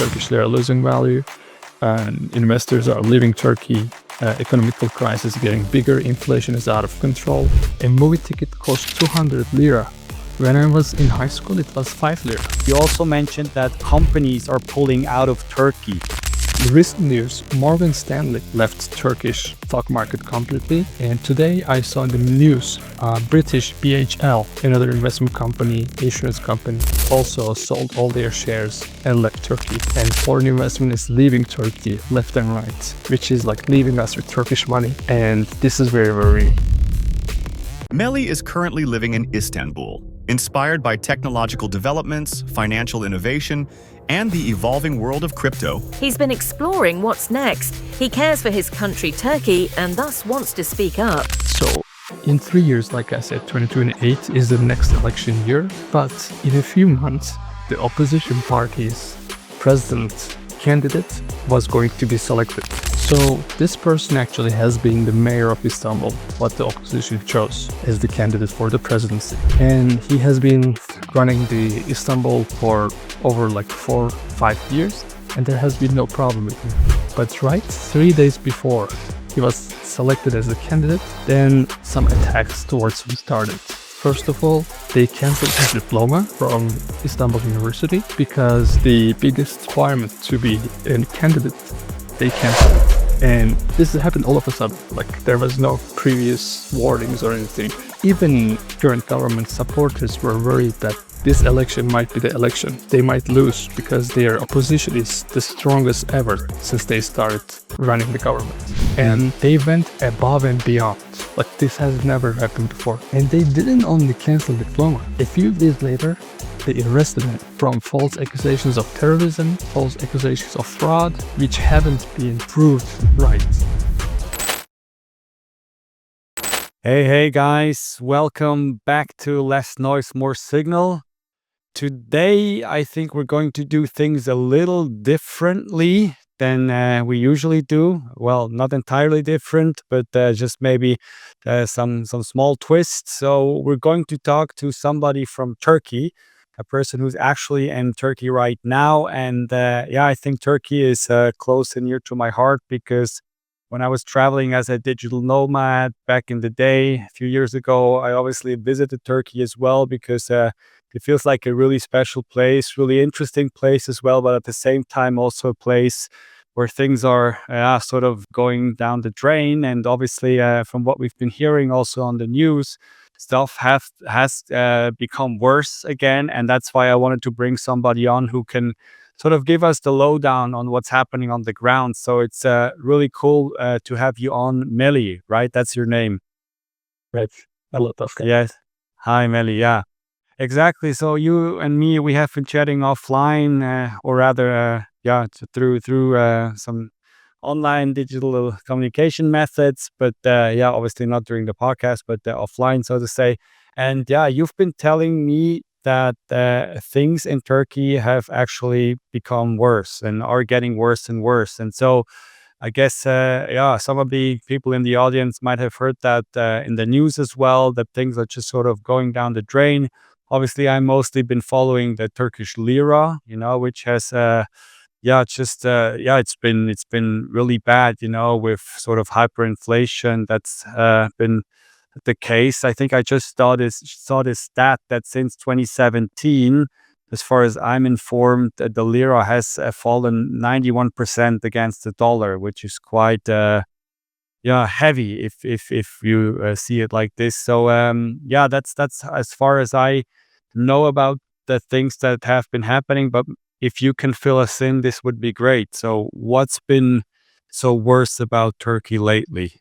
Turkish Lira losing value, and investors are leaving Turkey. Economical crisis getting bigger, inflation is out of control. A movie ticket cost 200 lira. When I was in high school, it was 5 lira. You also mentioned that companies are pulling out of Turkey. In recent news, Morgan Stanley left Turkish stock market completely, and today I saw in the news British BHL, another investment company, insurance company, also sold all their shares and left Turkey. And foreign investment is leaving Turkey left and right, which is like leaving us with Turkish money, and this is very worrying. Melih is currently living in Istanbul, inspired by technological developments, financial innovation, and the evolving world of crypto. He's been exploring what's next. He cares for his country, Turkey, and thus wants to speak up. So, in 3 years, like I said, 2028 is the next election year, but in a few months, the opposition party's president candidate was going to be selected. So this person actually has been the mayor of Istanbul, what the opposition chose as the candidate for the presidency. And he has been running the Istanbul for over like 4-5 years, and there has been no problem with him. But right 3 days before he was selected as the candidate, then some attacks towards him started. First of all, they canceled his diploma from Istanbul University because the biggest requirement to be a candidate, they canceled it. And this happened all of a sudden, like there was no previous warnings or anything. Even current government supporters were worried that this election might be the election. They might lose because their opposition is the strongest ever since they started running the government. And they went above and beyond. Like this has never happened before. And they didn't only cancel the diploma. A few days later, they arrested him from false accusations of terrorism, false accusations of fraud, which haven't been proved right. Hey guys, welcome back to Less Noise, More Signal. Today, I think we're going to do things a little differently than we usually do. Well, not entirely different, but just maybe some small twists. So we're going to talk to somebody from Turkey, a person who's actually in Turkey right now. And I think Turkey is close and near to my heart because when I was traveling as a digital nomad back in the day, a few years ago, I obviously visited Turkey as well because it feels like a really special place, really interesting place as well, but at the same time also a place where things are sort of going down the drain. And obviously, from what we've been hearing also on the news, stuff has become worse again. And that's why I wanted to bring somebody on who can sort of give us the lowdown on what's happening on the ground. So it's really cool to have you on, Melih, right? That's your name. Right. Hello, Pascal. Yes. Hi, Melih. Yeah, exactly. So you and me, we have been chatting offline, or rather, through some online digital communication methods, but obviously not during the podcast, but offline, so to say. And you've been telling me that things in Turkey have actually become worse and are getting worse and worse. And so I guess, some of the people in the audience might have heard that in the news as well, that things are just sort of going down the drain. Obviously, I've mostly been following the Turkish Lira, which has, it's been really bad, with sort of hyperinflation that's been the case. I think I just saw this stat that since 2017, as far as I'm informed, the lira has fallen 91% against the dollar, which is quite heavy if you see it like this. So that's as far as I know about the things that have been happening. But if you can fill us in, this would be great. So what's been so worse about Turkey lately?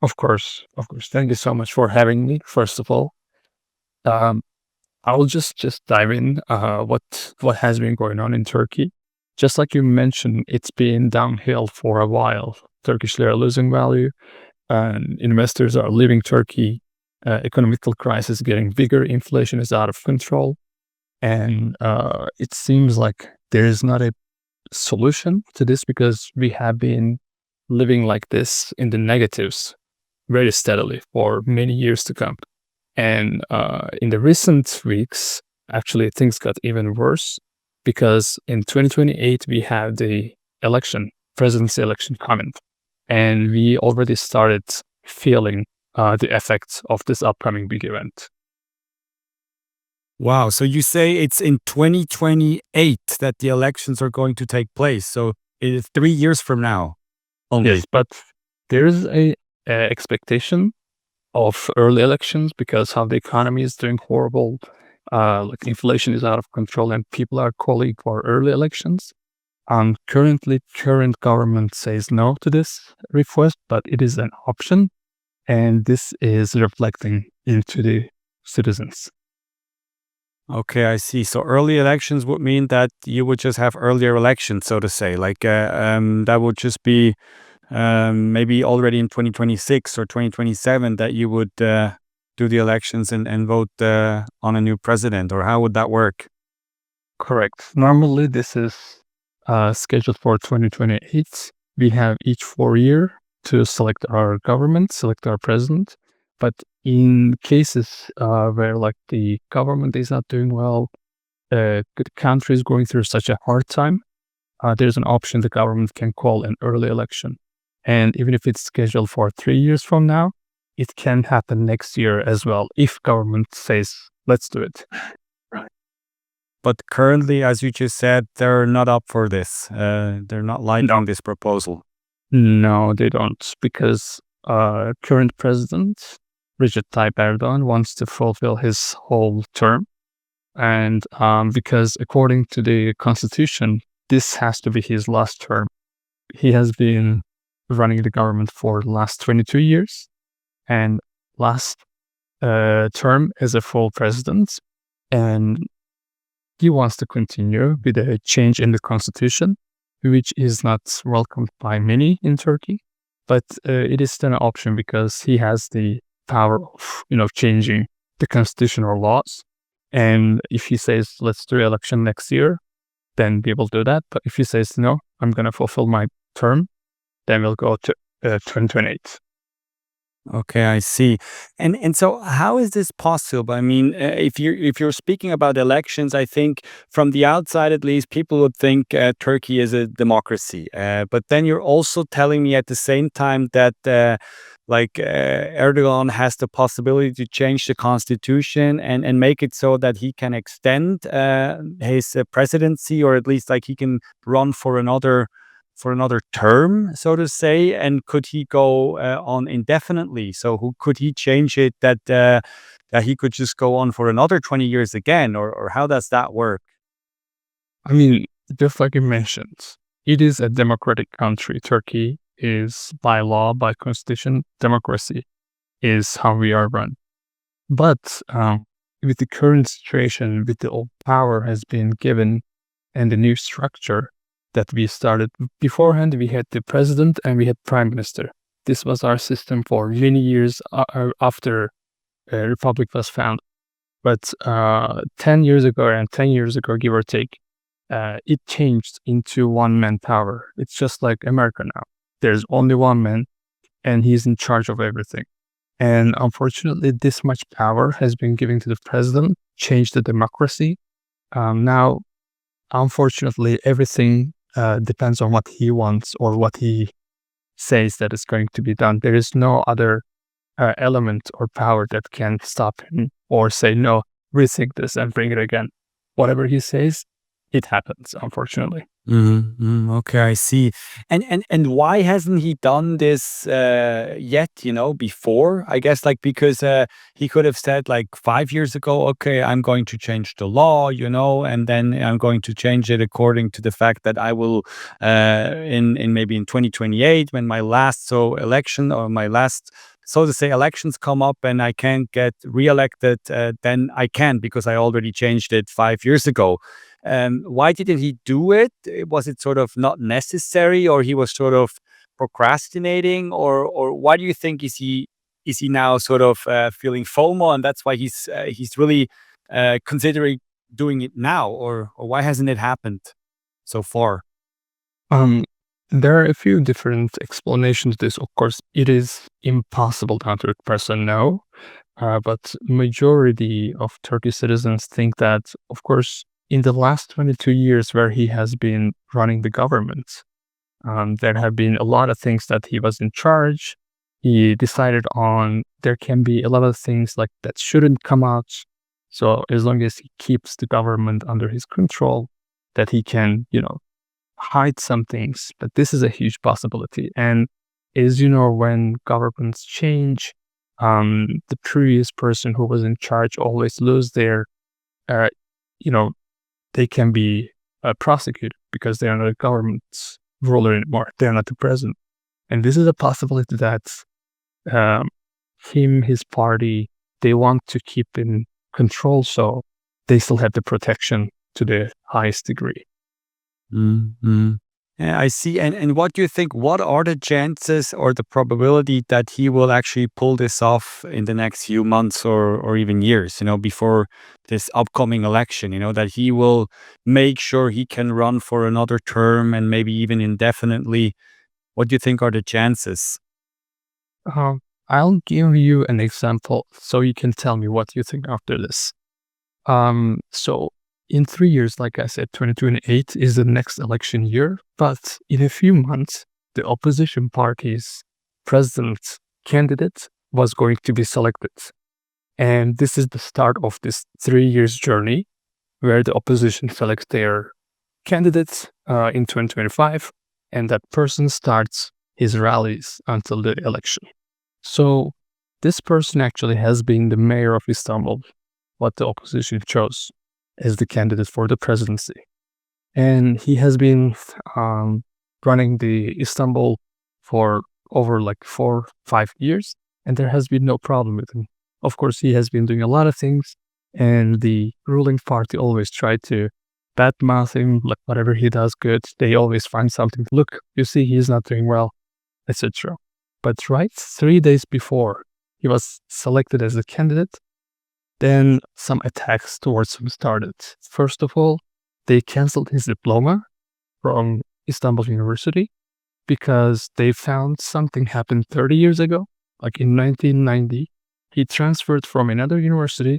Of course. Thank you so much for having me, first of all. I will just dive in what has been going on in Turkey. Just like you mentioned, it's been downhill for a while. Turkish lira losing value, and investors are leaving Turkey. Economical crisis getting bigger, inflation is out of control, and it seems like there is not a solution to this because we have been living like this in the negatives very steadily for many years to come. And in the recent weeks, actually, things got even worse. because in 2028 we have the presidency election coming, and we already started feeling the effects of this upcoming big event. Wow. So you say it's in 2028 that the elections are going to take place. So it is 3 years from now only. Yes, but there is a expectation of early elections because how the economy is doing horrible, like inflation is out of control, and people are calling for early elections. Current government says no to this request, but it is an option, and this is reflecting into the citizens. Okay, I see. So early elections would mean that you would just have earlier elections, so to say. Like that would just be maybe already in 2026 or 2027 that you would do the elections and vote on a new president, or how would that work? Correct. Normally, this is scheduled for 2028. We have each 4 year to select our government, select our president. But in cases where like the government is not doing well, the country is going through such a hard time, there's an option the government can call an early election. And even if it's scheduled for 3 years from now, it can happen next year as well if government says, let's do it. But currently, as you just said, they're not up for this. They're not liking this proposal. No, they don't, because current president Recep Tayyip Erdogan wants to fulfill his whole term. And because according to the constitution, this has to be his last term. He has been running the government for the last 22 years and last term as a full president. And he wants to continue with a change in the constitution, which is not welcomed by many in Turkey. But it is still an option because he has the power of changing the constitutional laws. And if he says, let's do election next year, then we will do that. But if he says, no, I'm going to fulfill my term, then we'll go to 2028. Okay, I see. And so how is this possible? I mean, if you're speaking about elections, I think from the outside at least, people would think Turkey is a democracy. But then you're also telling me at the same time that Erdogan has the possibility to change the constitution and make it so that he can extend his presidency, or at least like he can run for another term, so to say. And could he go on indefinitely? So could he change it that he could just go on for another 20 years again, or how does that work? I mean, just like you mentioned, it is a democratic country. Turkey is by law, by constitution, democracy is how we are run. But with the current situation, with the old power has been given and the new structure that we started beforehand, we had the president and we had prime minister. This was our system for many years after a republic was founded. But 10 years ago, give or take, it changed into one-man power. It's just like America now. There's only one man and he's in charge of everything. And unfortunately, this much power has been given to the president, changed the democracy. Now, unfortunately, everything depends on what he wants or what he says that is going to be done. There is no other element or power that can stop him or say, no, rethink this and bring it again. Whatever he says, it happens, unfortunately. Okay, I see. And why hasn't he done this yet, before? I guess because he could have said 5 years ago, okay, I'm going to change the law, and then I'm going to change it according to the fact that I will in maybe in 2028, when my last election, or my last, so to say, elections come up and I can't get reelected, then I can, because I already changed it 5 years ago. Why didn't he do it? Was it sort of not necessary, or he was sort of procrastinating, or why do you think is he now sort of feeling FOMO, and that's why he's really considering doing it now, or why hasn't it happened so far? There are a few different explanations to this. Of course, it is impossible to 100% know, but majority of Turkish citizens think that, of course, in the last 22 years where he has been running the government, there have been a lot of things that he was in charge. He decided on there can be a lot of things like that shouldn't come out. So as long as he keeps the government under his control, that he can, hide some things. But this is a huge possibility. And as you know, when governments change, the previous person who was in charge always lose their, they can be prosecuted because they are not a government ruler anymore. They are not the president. And this is a possibility that his party, they want to keep in control, so they still have the protection to the highest degree. Mm-hmm. Yeah, I see. And what do you think? What are the chances or the probability that he will actually pull this off in the next few months or even years, before this upcoming election, that he will make sure he can run for another term and maybe even indefinitely? What do you think are the chances? I'll give you an example so you can tell me what you think after this. So in 3 years, like I said, 2028 is the next election year, but in a few months, the opposition party's president candidate was going to be selected. And this is the start of this 3 years journey where the opposition selects their candidates in 2025, and that person starts his rallies until the election. So this person actually has been the mayor of Istanbul, what the opposition chose as the candidate for the presidency. And he has been running the Istanbul for over 4-5 years, and there has been no problem with him. Of course, he has been doing a lot of things, and the ruling party always tried to badmouth him, whatever he does good, they always find something. Look, you see, he's not doing well, etc. But 3 days before he was selected as a candidate, then some attacks towards him started. First of all, they canceled his diploma from Istanbul University because they found something happened 30 years ago. Like in 1990, he transferred from another university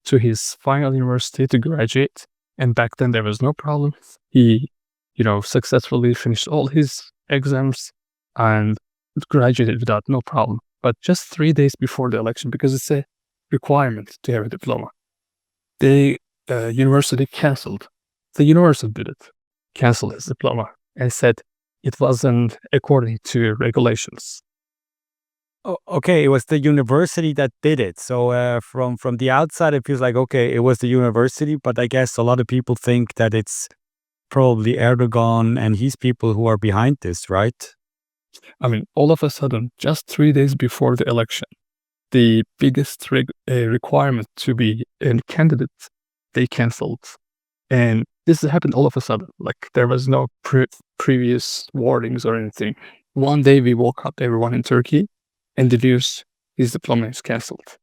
to his final university to graduate. And back then there was no problem. He, successfully finished all his exams and graduated without no problem. But just 3 days before the election, because it's a requirement to have a diploma, the university canceled. The university did it, canceled his diploma, and said it wasn't according to regulations. Oh, okay, it was the university that did it. So from the outside, it feels like, okay, it was the university, but I guess a lot of people think that it's probably Erdogan and his people who are behind this, right? I mean, all of a sudden, just 3 days before the election, the biggest requirement to be a candidate, they canceled. And this happened all of a sudden. There was no previous warnings or anything. One day we woke up, everyone in Turkey, and the news, his diploma is canceled.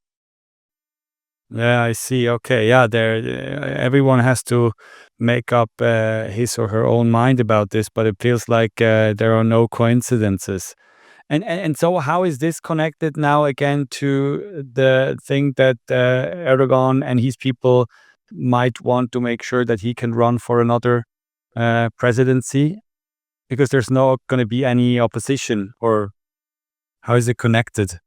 Yeah, I see. Okay, yeah, everyone has to make up his or her own mind about this, but it feels like there are no coincidences. And so how is this connected now again to the thing that Erdogan and his people might want to make sure that he can run for another presidency? Because there's not going to be any opposition, or how is it connected?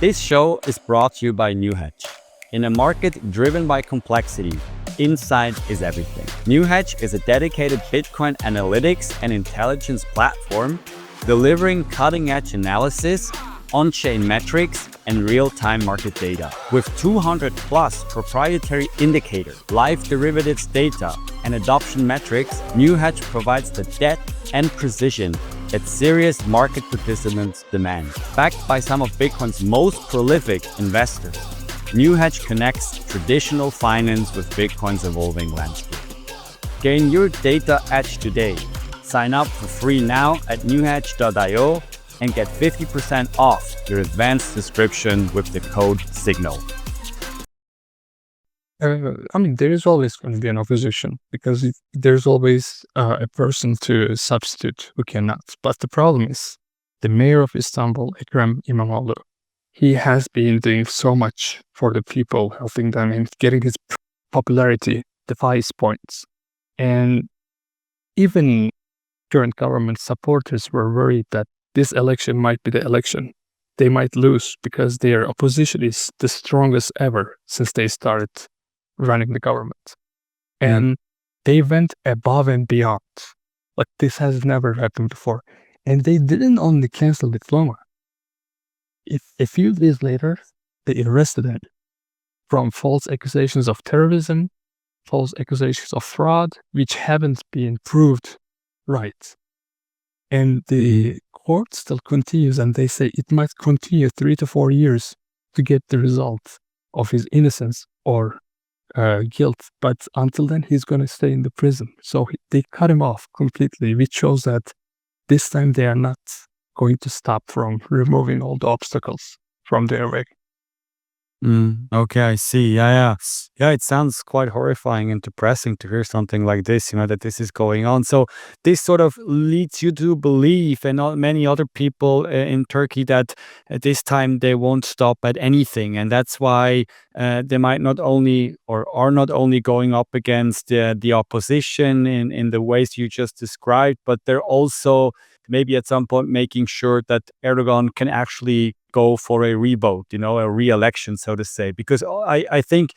This show is brought to you by NewHedge. In a market driven by complexity, insight is everything. NewHedge is a dedicated Bitcoin analytics and intelligence platform delivering cutting-edge analysis, on-chain metrics, and real-time market data. With 200 plus proprietary indicators, live derivatives data, and adoption metrics, NewHedge provides the depth and precision that serious market participants demand. Backed by some of Bitcoin's most prolific investors, NewHedge connects traditional finance with Bitcoin's evolving landscape. Gain your data edge today. Sign up for free now at newhedge.io and get 50% off your advanced subscription with the code SIGNAL. There is always going to be an opposition because there's always a person to substitute who cannot. But the problem is the mayor of Istanbul, Ekrem İmamoğlu, he has been doing so much for the people, helping them and getting his popularity device points. And even current government supporters were worried that this election might be the election. They might lose because their opposition is the strongest ever since they started running the government. And they went above and beyond. Like, this has never happened before. And they didn't only cancel the diploma. A few days later, they arrested him from false accusations of terrorism, false accusations of fraud, which haven't been proved right. And the court still continues, and they say it might continue 3 to 4 years to get the result of his innocence or guilt. But until then, he's going to stay in the prison. So they cut him off completely, which shows that this time they are not going to stop from removing all the obstacles from their way. Okay, I see. Yeah. It sounds quite horrifying and depressing to hear something like this, that this is going on. So this sort of leads you to believe, and many other people in Turkey, that this time they won't stop at anything. And that's why they might not only, or are not only, going up against the opposition in the ways you just described, but they're also maybe at some point making sure that Erdogan can actually go for a revote, a re-election, so to say. Because I think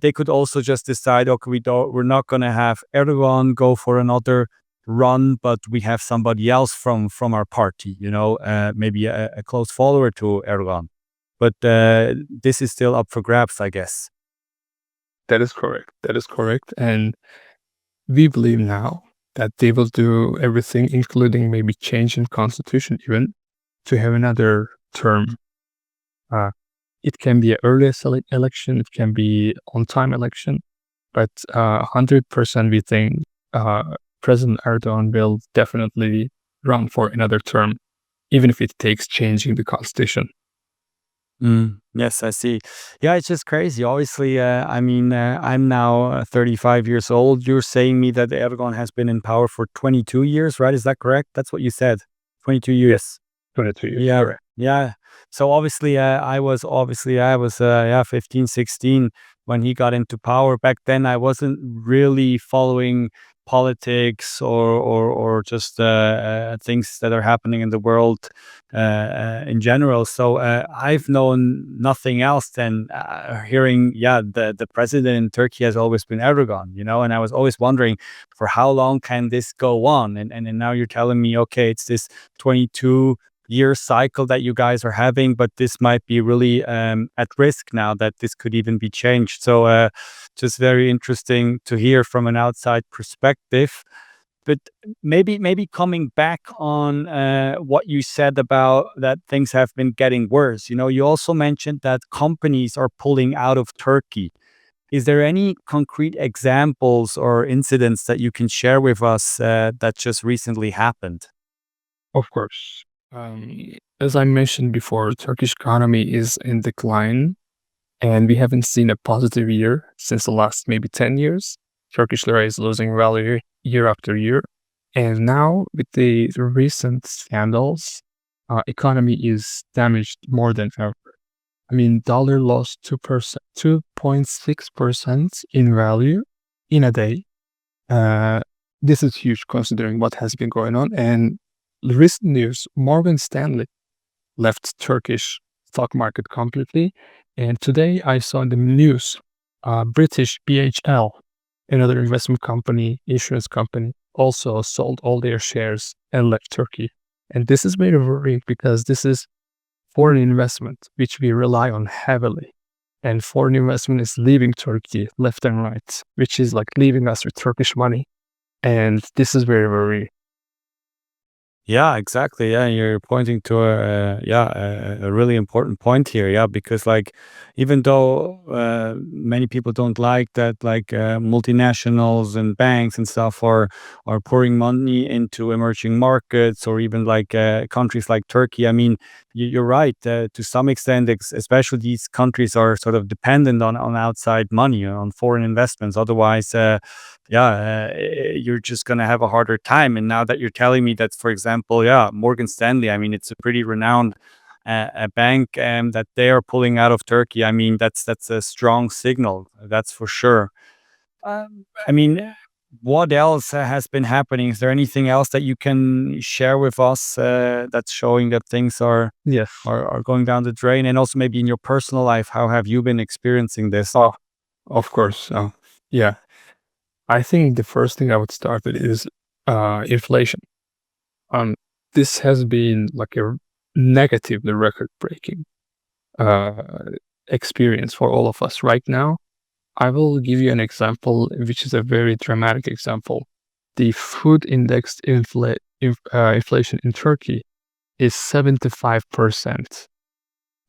they could also just decide, okay, we're not going to have Erdogan go for another run, but we have somebody else from our party, maybe a close follower to Erdogan. But this is still up for grabs, I guess. That is correct. And we believe now that they will do everything, including maybe changing constitution even, to have another term. It can be an earlier election, it can be on-time election, but 100% we think President Erdogan will definitely run for another term, even if it takes changing the constitution. Yes, I see. Yeah, it's just crazy. Obviously, I'm now 35 years old. You're saying me that Erdogan has been in power for 22 years, right? Is that correct? That's what you said. 22 years. Yes, 22 years. Yeah, correct. yeah. So obviously, I was 15, 16 when he got into power. Back then, I wasn't really following politics or just things that are happening in the world in general. So I've known nothing else than hearing, the president in Turkey has always been Erdogan, and I was always wondering, for how long can this go on? And now you're telling me, okay, it's this 22-year cycle that you guys are having, but this might be really at risk now that this could even be changed. So just very interesting to hear from an outside perspective. But maybe coming back on what you said about that things have been getting worse. You also mentioned that companies are pulling out of Turkey. Is there any concrete examples or incidents that you can share with us that just recently happened? Of course. As I mentioned before, Turkish economy is in decline, and we haven't seen a positive year since the last maybe 10 years. Turkish lira is losing value year after year. And now with the recent scandals, economy is damaged more than ever. I mean, dollar lost 2.6% in value in a day. This is huge considering what has been going on. And recent news, Morgan Stanley left Turkish stock market completely. And today I saw in the news, British BHL, another investment company, insurance company, also sold all their shares and left Turkey. And this is very worrying because this is foreign investment, which we rely on heavily. And foreign investment is leaving Turkey left and right, which is like leaving us with Turkish money. And this is very worrying. Yeah, exactly. Yeah, you're pointing to a really important point here. Yeah, because even though many people don't like that, multinationals and banks and stuff are pouring money into emerging markets, or even countries like Turkey. I mean, you're right. To some extent, especially these countries are sort of dependent on outside money, on foreign investments. Otherwise, you're just going to have a harder time. And now that you're telling me that, for example, Morgan Stanley, I mean, it's a pretty renowned a bank that they are pulling out of Turkey. I mean, that's a strong signal, that's for sure. I mean, what else has been happening? Is there anything else that you can share with us that's showing that things Yes. are going down the drain? And also maybe in your personal life, how have you been experiencing this? Oh, of course. Yeah. I think the first thing I would start with is inflation. Um, this has been like a negatively record-breaking uh, experience for all of us right now. I will give you an example, which is a very dramatic example. The food indexed inflation in Turkey is 75%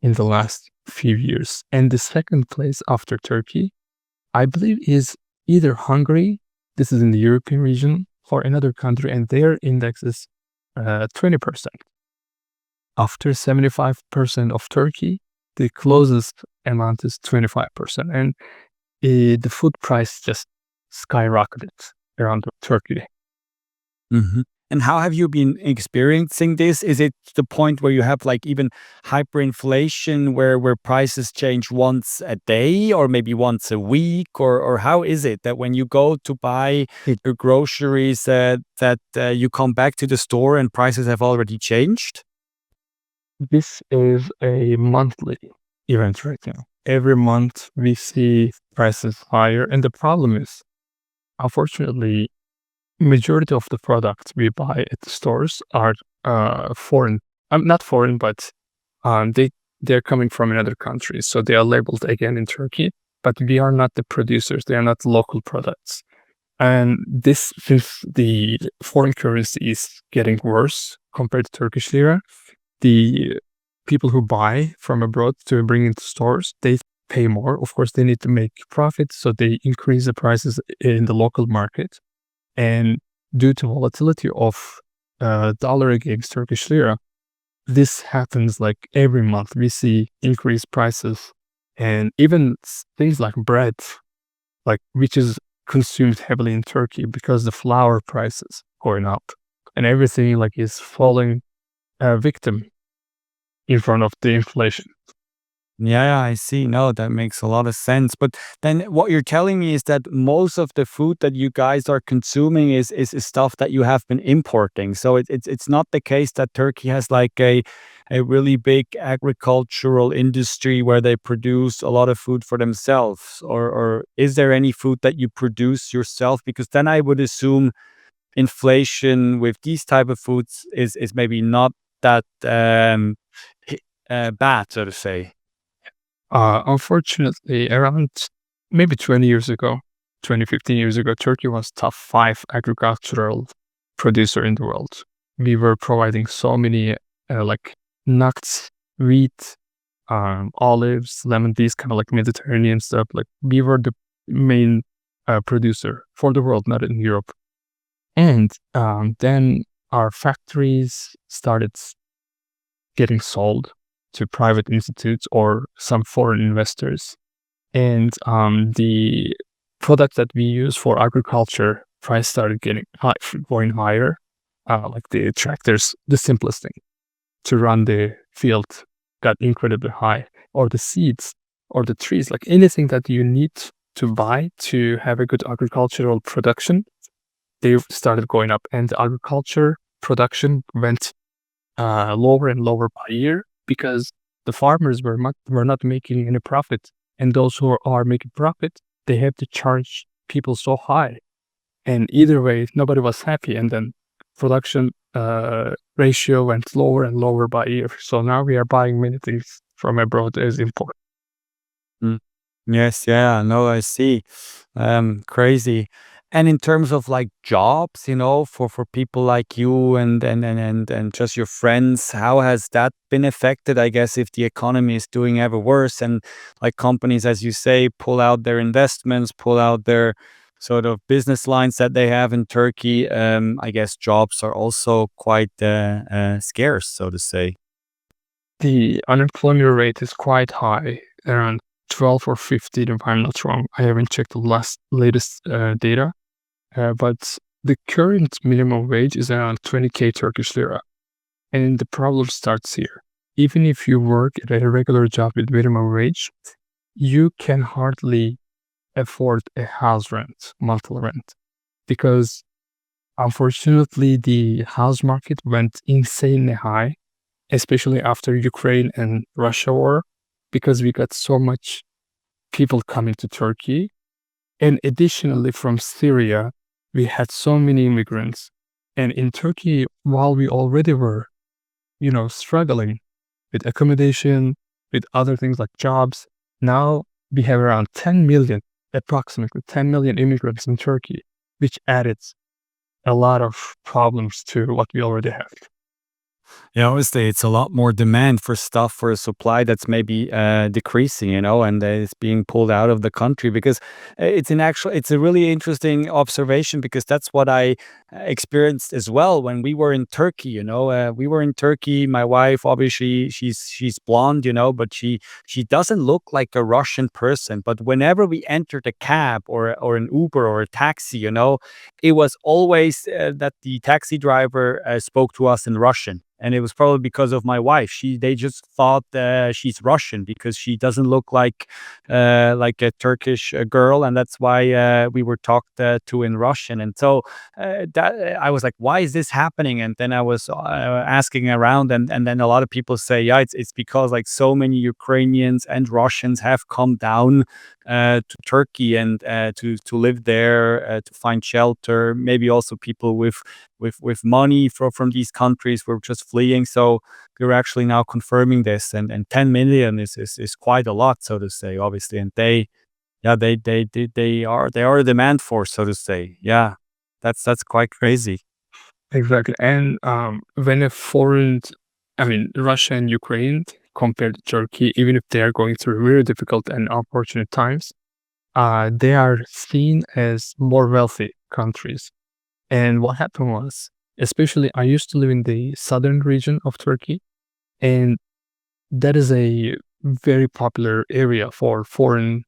in the last few years. And the second place after Turkey, I believe, is either Hungary, this is in the European region, or another country, and their index is 20%. After 75% of Turkey, the closest amount is 25%. And the food price just skyrocketed around Turkey. Mhm. And how have you been experiencing this? Is it the point where you have like even hyperinflation where prices change once a day or maybe once a week? Or how is it that when you go to buy your groceries that you come back to the store and prices have already changed? This is a monthly event right now. Every month we see prices higher. And the problem is, unfortunately, majority of the products we buy at the stores are foreign. Not foreign, but they're coming from another country. So they are labeled again in Turkey, but we are not the producers. They are not local products. And this, since the foreign currency is getting worse compared to Turkish lira, the people who buy from abroad to bring into stores, they pay more. Of course, they need to make profit, so they increase the prices in the local market. And due to volatility of dollar against Turkish lira, this happens like every month. We see increased prices, and even things like bread, like which is consumed heavily in Turkey because the flour prices going up, and everything like is falling victim in front of the inflation. Yeah, I see. No, that makes a lot of sense. But then what you're telling me is that most of the food that you guys are consuming is stuff that you have been importing. So it's not the case that Turkey has like a really big agricultural industry where they produce a lot of food for themselves. Or is there any food that you produce yourself? Because then I would assume inflation with these type of foods is maybe not that bad, so to say. Unfortunately, around maybe 20 years ago, 20, 15 years ago, Turkey was top 5 agricultural producer in the world. We were providing so many like nuts, wheat, olives, lemon, these kind of like Mediterranean stuff. Like we were the main producer for the world, not in Europe. And then our factories started getting sold to private institutes or some foreign investors. And the products that we use for agriculture price started going higher. Like the tractors, the simplest thing to run the field got incredibly high, or the seeds, or the trees, like anything that you need to buy to have a good agricultural production, they started going up, and the agriculture production went lower and lower by year because the farmers were not making any profit, and those who are making profit, they have to charge people so high, and either way, nobody was happy, and then production ratio went lower and lower by year. So now we are buying many things from abroad as import. Yes, yeah, no, I see. Crazy. And in terms of like jobs, for people like you and just your friends, how has that been affected? I guess if the economy is doing ever worse and like companies, as you say, pull out their investments, pull out their sort of business lines that they have in Turkey, I guess jobs are also quite scarce, so to say. The unemployment rate is quite high, around 12 or 15, if I'm not wrong. I haven't checked the latest data, but the current minimum wage is around 20K Turkish lira. And the problem starts here. Even if you work at a regular job with minimum wage, you can hardly afford a house rent, monthly rent, because unfortunately the house market went insanely high, especially after Ukraine and Russia war, because we got so much people coming to Turkey. And additionally, from Syria, we had so many immigrants. And in Turkey, while we already were, struggling with accommodation, with other things like jobs, now we have around 10 million, approximately 10 million immigrants in Turkey, which added a lot of problems to what we already have. Yeah, obviously, it's a lot more demand for stuff for a supply that's maybe decreasing, and it's being pulled out of the country because it's a really interesting observation because that's what I experienced as well when we were in Turkey. We were in Turkey. My wife, obviously, she's blonde, but she doesn't look like a Russian person. But whenever we entered a cab or an Uber or a taxi, it was always that the taxi driver spoke to us in Russian. And it was probably because of my wife. They just thought she's Russian because she doesn't look like a Turkish girl, and that's why we were talked to in Russian. And so that I was like, why is this happening? And then I was asking around, and then a lot of people say, yeah, it's because like so many Ukrainians and Russians have come down to Turkey and to live there, to find shelter. Maybe also people with money from these countries were just fleeing. So we're actually now confirming this, and 10 million is quite a lot, so to say, obviously. And they are a demand force, so to say. Yeah, that's quite crazy. Exactly. And when Russia and Ukraine compared to Turkey, even if they are going through very difficult and unfortunate times, they are seen as more wealthy countries. And what happened was, especially I used to live in the southern region of Turkey, and that is a very popular area for foreign,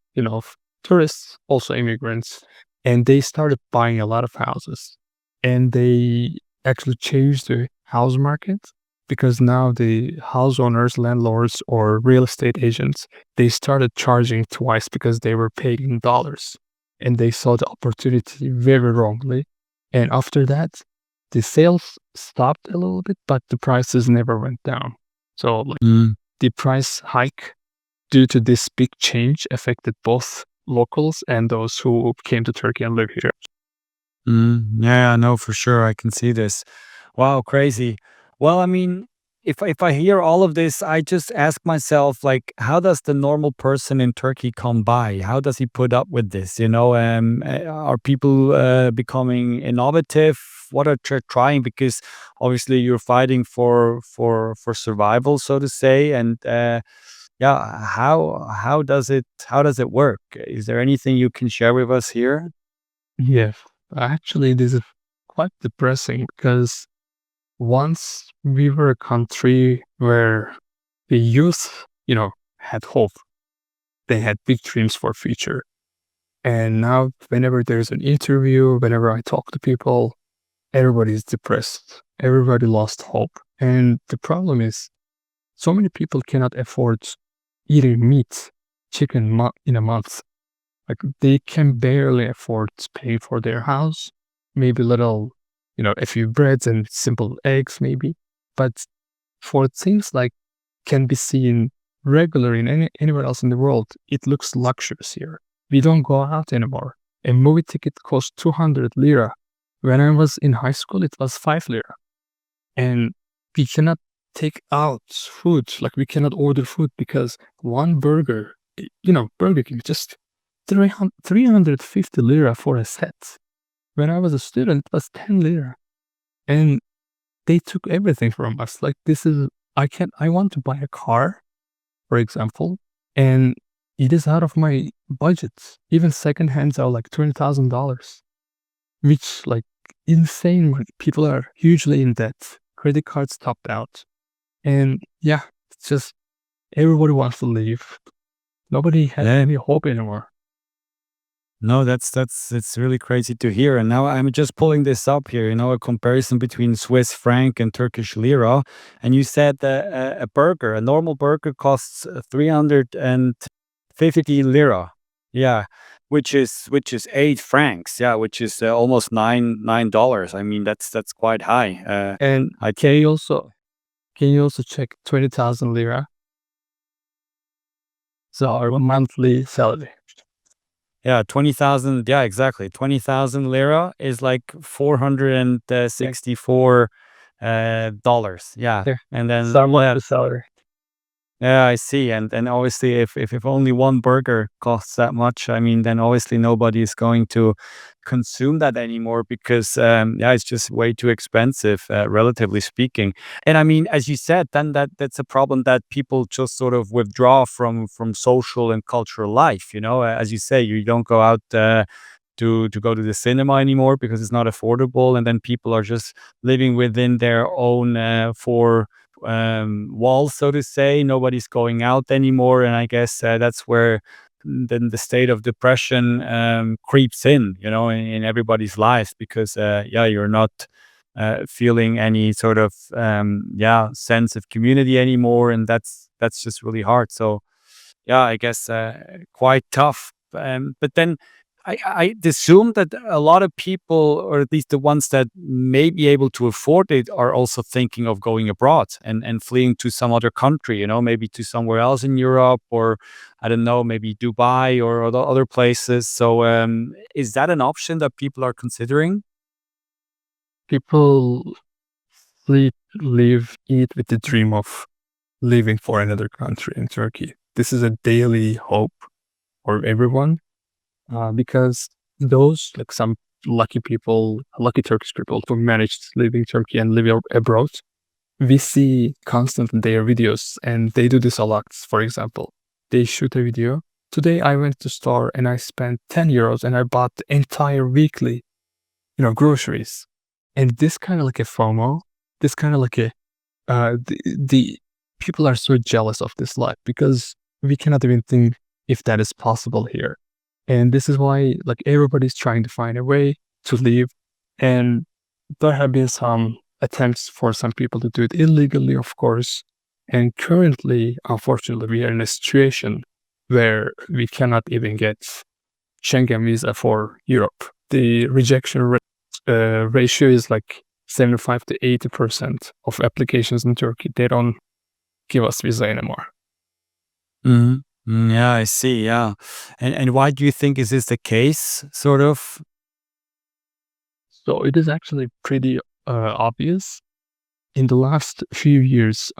tourists, also immigrants, and they started buying a lot of houses. And they actually changed the house market because now the house owners, landlords, or real estate agents, they started charging twice because they were paying in dollars. And they saw the opportunity very wrongly. And after that, the sales stopped a little bit, but the prices never went down. So like the price hike due to this big change affected both locals and those who came to Turkey and live here. Yeah, no, for sure. I can see this. Wow, crazy. Well, I mean, if I hear all of this, I just ask myself, like, how does the normal person in Turkey come by? How does he put up with this? Are people becoming innovative? What are they trying? Because obviously you're fighting for survival, so to say, and yeah, how does it work? Is there anything you can share with us here? Yes, actually, this is quite depressing because once we were a country where the youth, had hope. They had big dreams for future. And now whenever there's an interview, whenever I talk to people, everybody's depressed. Everybody lost hope. And the problem is so many people cannot afford eating meat, chicken in a month. Like they can barely afford paying for their house, maybe little, a few breads and simple eggs maybe. But for things like can be seen regular in anywhere else in the world, it looks luxurious here. We don't go out anymore. A movie ticket costs 200 lira. When I was in high school, it was 5 lira. And we cannot take out food, like we cannot order food because one burger, Burger King, just 350 lira for a set. When I was a student, it was 10 lira. And they took everything from us. Like I want to buy a car, for example, and it is out of my budget. Even second hands are like $20,000, which like insane. Like, people are hugely in debt. Credit cards topped out. And yeah, it's just everybody wants to leave. Nobody has Yeah. any hope anymore. No, it's really crazy to hear. And now I'm just pulling this up here, a comparison between Swiss franc and Turkish lira. And you said that a normal burger costs 350 lira. Yeah, which is 8 francs, yeah, which is almost $9. I mean, that's quite high. And can you also check 20,000 lira? So our monthly salary. Yeah, 20,000. Yeah, exactly. 20,000 lira is like $464 dollars. Yeah, There. and then Someone had a salary. yeah, I see. And obviously, if only one burger costs that much, I mean, then obviously nobody is going to consume that anymore because, yeah, it's just way too expensive, relatively speaking. And I mean, as you said, then that's a problem that people just sort of withdraw from social and cultural life. As you say, you don't go out to go to the cinema anymore because it's not affordable, and then people are just living within their own four walls, so to say. Nobody's going out anymore, and I guess that's where then the state of depression creeps in everybody's lives because yeah, you're not feeling any sort of yeah, sense of community anymore, and that's just really hard. So yeah, I guess quite tough. But then I assume that a lot of people, or at least the ones that may be able to afford it, are also thinking of going abroad and fleeing to some other country, maybe to somewhere else in Europe, or I don't know, maybe Dubai or other places. So is that an option that people are considering? People sleep, live, eat with the dream of living for another country in Turkey. This is a daily hope for everyone because those, like some lucky people, lucky Turkish people who managed to live in Turkey and live abroad, we see constantly their videos, and they do this a lot. For example, they shoot a video. Today I went to store and I spent 10 euros and I bought the entire weekly, groceries. And this kind of like a FOMO, this kind of like a, the people are so jealous of this life because we cannot even think if that is possible here. And this is why like everybody's trying to find a way to live. And there have been some attempts for some people to do it illegally, of course. And currently, unfortunately, we are in a situation where we cannot even get Schengen visa for Europe. The rejection ratio is like 75 to 80% of applications in Turkey. They don't give us visa anymore. Yeah, I see. Yeah, and why do you think is this the case? Sort of. So it is actually pretty obvious. In the last few years,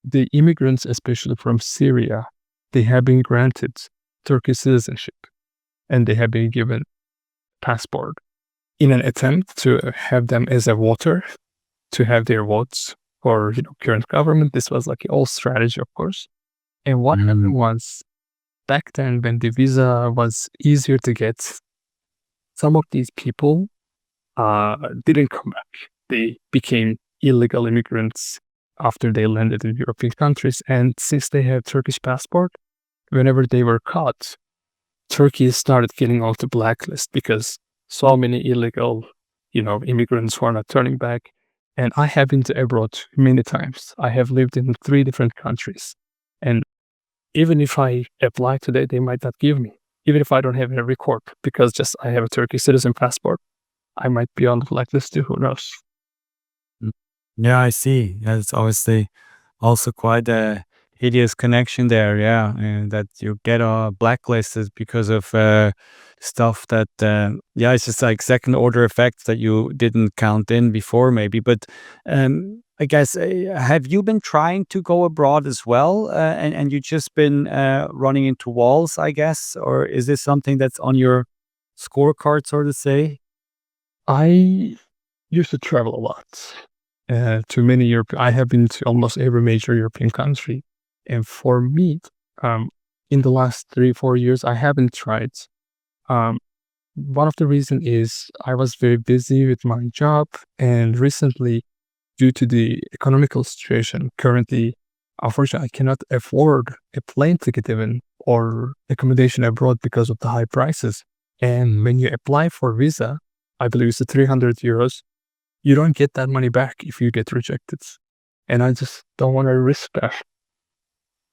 the immigrants, especially from Syria, they have been granted Turkish citizenship, and they have been given passport in an attempt to have them as a voter, to have their votes for current government. This was like an old strategy, of course. And what happened was, back then when the visa was easier to get, some of these people didn't come back. They became illegal immigrants after they landed in European countries. And since they have Turkish passport, whenever they were caught, Turkey started getting off the blacklist because so many illegal, immigrants who are not turning back. And I have been to abroad many times. I have lived in 3 different countries. And even if I apply today, they might not give me. Even if I don't have a record, because just I have a Turkish citizen passport, I might be on the blacklist too. Who knows? Yeah, I see. Yeah, it's obviously also quite a hideous connection there. Yeah, and that you get blacklisted because of stuff that yeah, it's just like second order effects that you didn't count in before, maybe. But I guess have you been trying to go abroad as well, and you just been running into walls, I guess, or is this something that's on your scorecard, so to say? I used to travel a lot to many European. I have been to almost every major European country, and for me, in the last 3-4 years, I haven't tried. One of the reasons is I was very busy with my job, and recently, due to the economical situation currently, unfortunately, I cannot afford a plane ticket even or accommodation abroad because of the high prices. And when you apply for visa, I believe it's 300 euros. You don't get that money back if you get rejected. And I just don't want to risk that.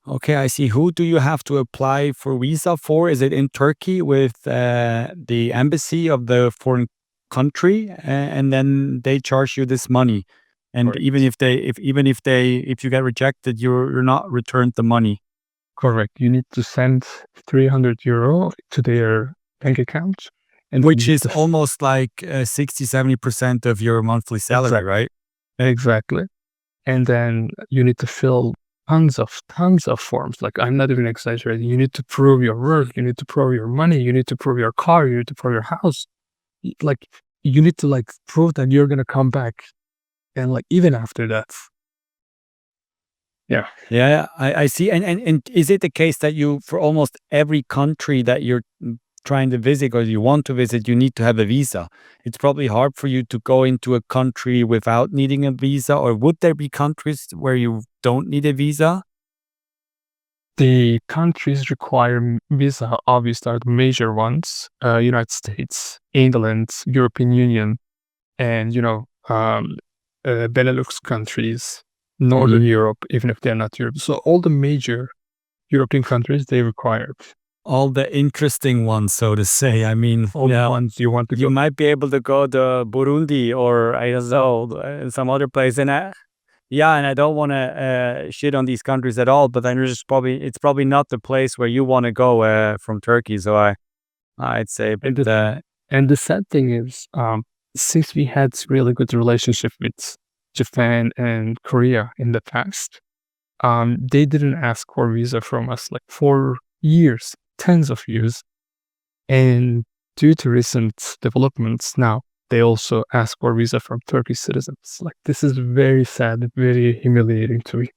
Okay, I see. Who do you have to apply for visa for? Is it in Turkey with the embassy of the foreign country, and then they charge you this money? And even Correct. if if you get rejected, you're not returned the money, Correct. You need to send 300 euro to their bank account, and you which need is to almost like 60-70% of your monthly salary, exactly, right? exactly. And then you need to fill tons of forms. Like, I'm not even exaggerating. You need to prove your work. You need to prove your money. You need to prove your car. You need to prove your house. Like, you need to like prove that you're gonna come back. And like even after that, yeah. Yeah, I see. And is it the case that you, for almost every country that you're trying to visit or you want to visit, you need to have a visa? It's probably hard for you to go into a country without needing a visa, or would there be countries where you don't need a visa? The countries require visa, obviously, are the major ones: United States, England, European Union, and Benelux countries, Northern Mhm. Europe, even if they're not Europe. So all the major European countries, they require it. All the interesting ones, so to say. I mean, All the ones you want to you go. might be able to go to Burundi or I don't know, some other place. And I don't want to shit on these countries at all, but then it's probably not the place where you want to go from Turkey. So I'd say a bit. And the sad thing is, since we had really good relationship with Japan and Korea in the past, they didn't ask for visa from us like for years, tens of years. And due to recent developments now, they also ask for visa from Turkish citizens. Like, this is very sad, very humiliating to me.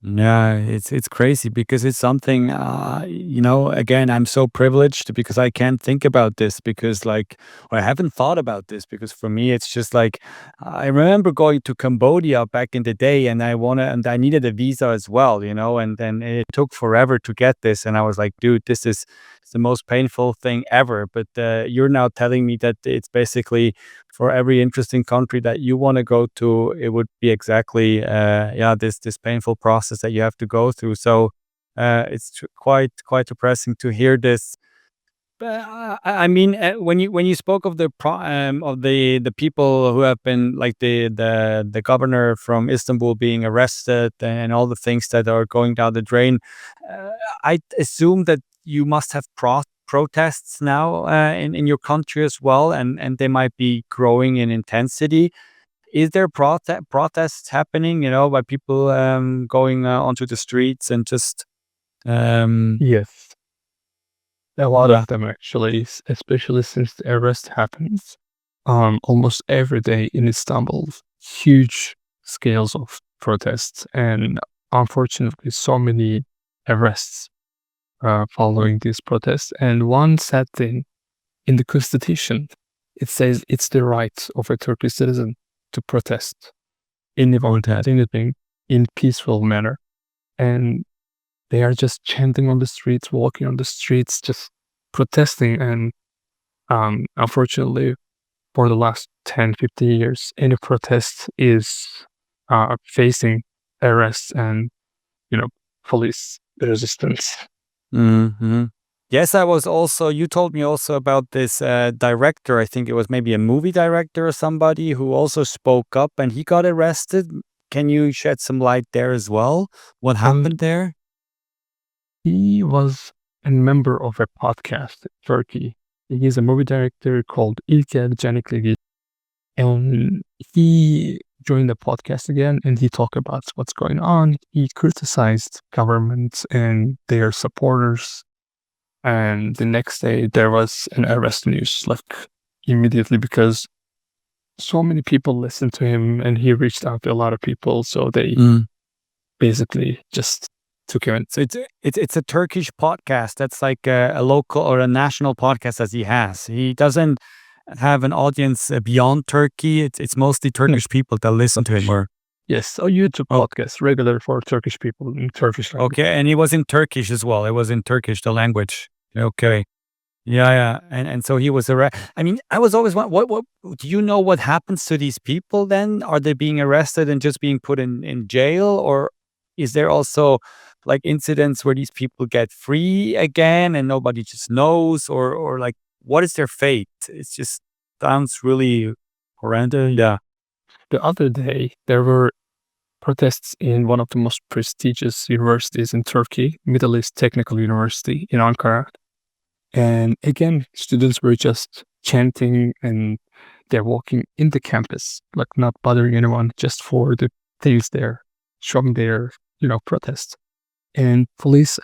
Yeah, it's crazy because it's something, again, I'm so privileged because I can't think about this because or I haven't thought about this because for me, it's just like, I remember going to Cambodia back in the day and and I needed a visa as well, and then it took forever to get this. And I was like, dude, this is the most painful thing ever. But you're now telling me that it's basically for every interesting country that you want to go to, it would be exactly this painful process that you have to go through. So it's quite depressing to hear this. But I mean, when you spoke of the people who have been like the governor from Istanbul being arrested and all the things that are going down the drain, uh, I assume that you must have protests now in your country as well, and they might be growing in intensity. Is there protests happening? By people going onto the streets and just um, Yes, a lot yeah. of them actually, especially since the arrest happens almost every day in Istanbul. Huge scales of protests, and unfortunately, so many arrests following these protests. And one sad thing, in the constitution, it says it's the right of a Turkish citizen to protest anything in peaceful manner. And they are just chanting on the streets, walking on the streets, just protesting. And unfortunately, for the last 10, 15 years, any protest is facing arrests and, you know, police resistance. Hmm. Yes, I was also. You told me also about this director. I think it was maybe a movie director or somebody who also spoke up and he got arrested. Can you shed some light there as well? What Um, happened there? he was a member of a podcast in Turkey. He's a movie director called İlker Canikligil. And he joined the podcast again and he talked about what's going on. He criticized governments and their supporters. And the next day there was an arrest news, like immediately, because so many people listened to him and he reached out to a lot of people. So they basically just took him in. So it's a Turkish podcast. That's like a local or a national podcast as he has. He doesn't have an audience beyond Turkey. It's mostly No, Turkish people that listen to him. Or yes, a YouTube oh, podcast, regular for Turkish people in Turkish language. okay, and it was in Turkish as well. It was in Turkish, the language. Okay. Yeah, yeah, and so he was arrested. I mean, I was always what do you know what happens to these people then? Are they being arrested and just being put in jail, or is there also like incidents where these people get free again and nobody just knows, or like what is their fate? It just sounds really horrendous. Yeah. The other day, there were protests in one of the most prestigious universities in Turkey, Middle East Technical University in Ankara. And again, students were just chanting and they're walking in the campus, like not bothering anyone, just for the things they're showing their, protest. And police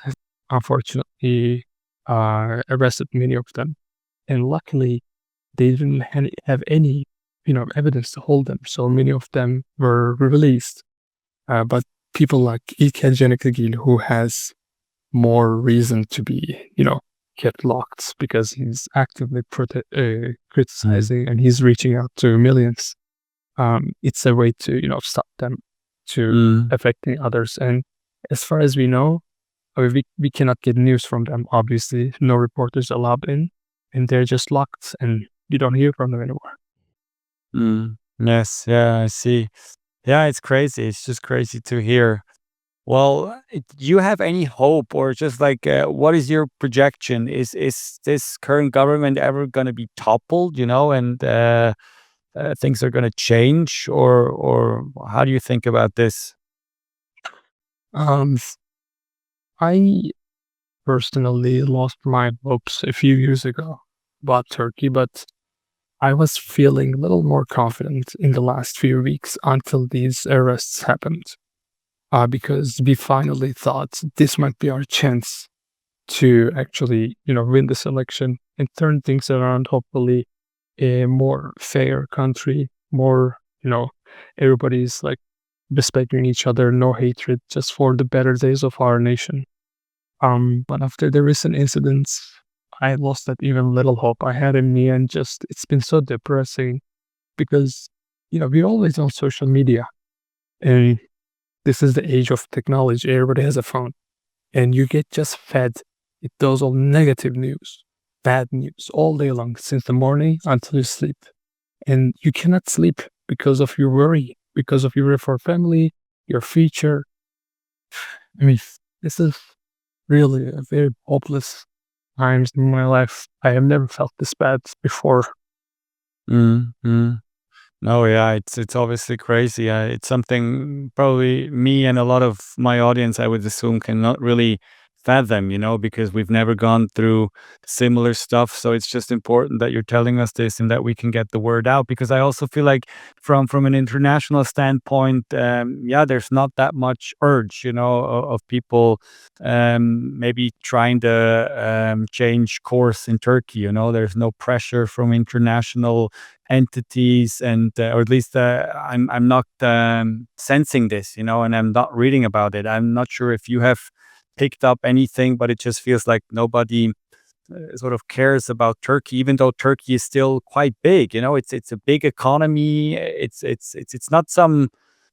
unfortunately arrested many of them. And luckily, they didn't have any, evidence to hold them. So many of them were released. But people like İlker Canikligil, who has more reason to be, kept locked because he's actively criticizing and he's reaching out to millions. It's a way to, stop them to affecting others. And as far as we know, we cannot get news from them, obviously. No reporters allowed in, and they're just locked, and you don't hear from them anymore. Yes, yeah, I see. Yeah, it's crazy. It's just crazy to hear. Well, do you have any hope, or just like what is your projection? Is this current government ever going to be toppled, and things are going to change, or how do you think about this? Um, I personally lost my hopes a few years ago about Turkey, but I was feeling a little more confident in the last few weeks until these arrests happened. Because we finally thought this might be our chance to actually, win this election and turn things around, hopefully a more fair country, more, everybody's like respecting each other, no hatred, just for the better days of our nation. But after the recent incidents, I lost that even little hope I had in me, and just it's been so depressing because, we're always on social media, and this is the age of technology. Everybody has a phone, and you get just fed with those all negative news, bad news all day long since the morning until you sleep. And you cannot sleep because of your worry, because of your worry for family, your future. I mean, this is really a very hopeless times in my life. I have never felt this bad before. No, yeah, it's obviously crazy. It's something probably me and a lot of my audience, I would assume, cannot really fathom, because we've never gone through similar stuff. So it's just important that you're telling us this and that we can get the word out. Because I also feel like from an international standpoint, there's not that much urge, of people maybe trying to change course in Turkey. There's no pressure from international entities, and or at least I'm not sensing this, and I'm not reading about it. I'm not sure if you have picked up anything, but it just feels like nobody sort of cares about Turkey, even though Turkey is still quite big. It's a big economy. It's not some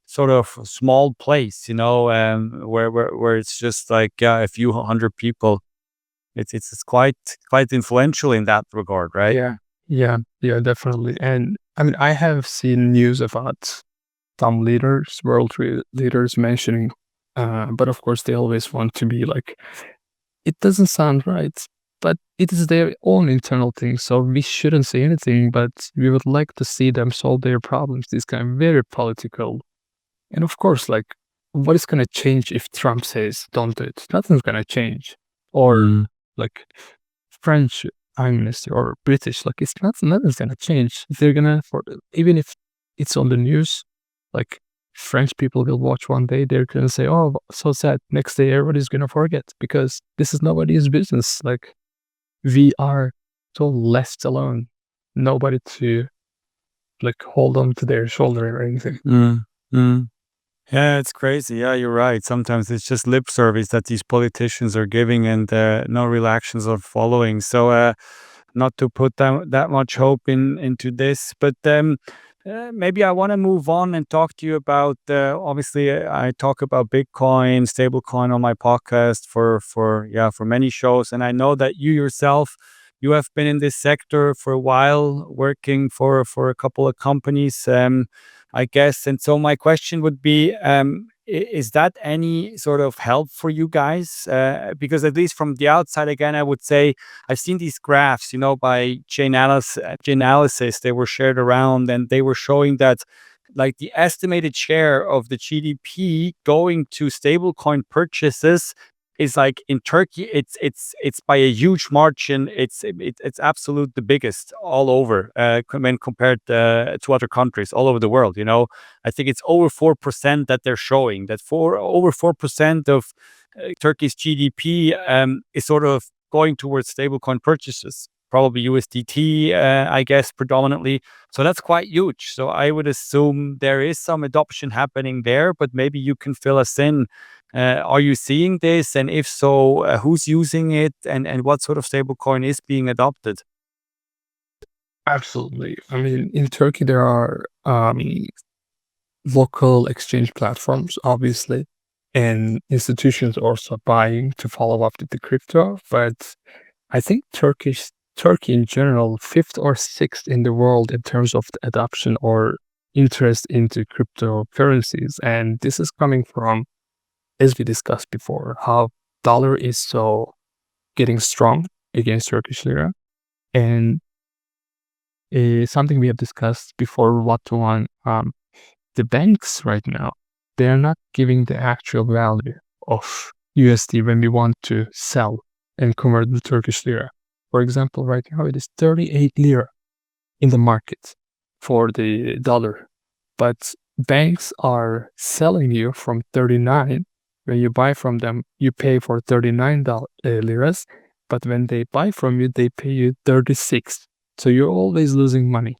sort of small place, where it's just like a few hundred people. It's quite influential in that regard, right? Yeah, definitely. And I mean, I have seen news about some leaders, leaders mentioning, but of course they always want to be like, it doesn't sound right, but it is their own internal thing. So we shouldn't say anything, but we would like to see them solve their problems. This kind of very political. And of course, like, what is going to change if Trump says, don't do it? Nothing's going to change. Or like French Prime Minister or British, like nothing's going to change. They're going to, even if it's on the news, like French people will watch one day, they're going to say, oh, so sad. Next day, everybody's going to forget because this is nobody's business. Like, we are so left alone. Nobody to like hold on to their shoulder or anything. Yeah, it's crazy. Yeah, you're right. Sometimes it's just lip service that these politicians are giving, and no real actions are following. So, not to put that much hope into this, but maybe I want to move on and talk to you about. Obviously, I talk about Bitcoin, stablecoin on my podcast for many shows, and I know that you yourself, you have been in this sector for a while, working for a couple of companies, I guess. And so my question would be, Is that any sort of help for you guys? Because at least from the outside, again, I would say I've seen these graphs, by Chainalysis. They were shared around, and they were showing that like the estimated share of the GDP going to stablecoin purchases is like in Turkey, it's by a huge margin. It's absolute the biggest all over when compared to other countries all over the world. I think it's over 4% that they're showing that for over 4% of Turkey's GDP is sort of going towards stablecoin purchases, probably USDT, I guess, predominantly. So that's quite huge. So I would assume there is some adoption happening there, but maybe you can fill us in. Are you seeing this? And if so, who's using it, and what sort of stablecoin is being adopted? Absolutely. I mean, in Turkey, there are local exchange platforms, obviously, and institutions also buying to follow up with the crypto. But I think Turkey in general, fifth or sixth in the world in terms of the adoption or interest into cryptocurrencies. And this is coming from, as we discussed before, how dollar is so getting strong against Turkish lira. And something we have discussed before, what to want, the banks right now, they're not giving the actual value of USD when we want to sell and convert the Turkish lira. For example, right now it is 38 lira in the market for the dollar, but banks are selling you from 39. When you buy from them, you pay for 39 liras, but when they buy from you, they pay you 36. So you're always losing money.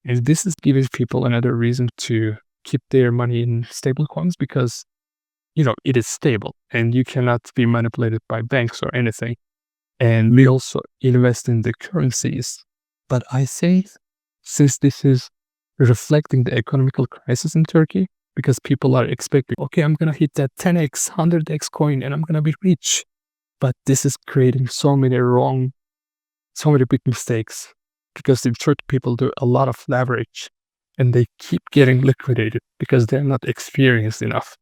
And this is giving people another reason to keep their money in stablecoins because, it is stable and you cannot be manipulated by banks or anything. And we also invest in the currencies. But I say, since this is reflecting the economical crisis in Turkey, because people are expecting, okay, I'm going to hit that 10x, 100x coin and I'm going to be rich. But this is creating so many big mistakes because the Turkish people do a lot of leverage and they keep getting liquidated because they're not experienced enough.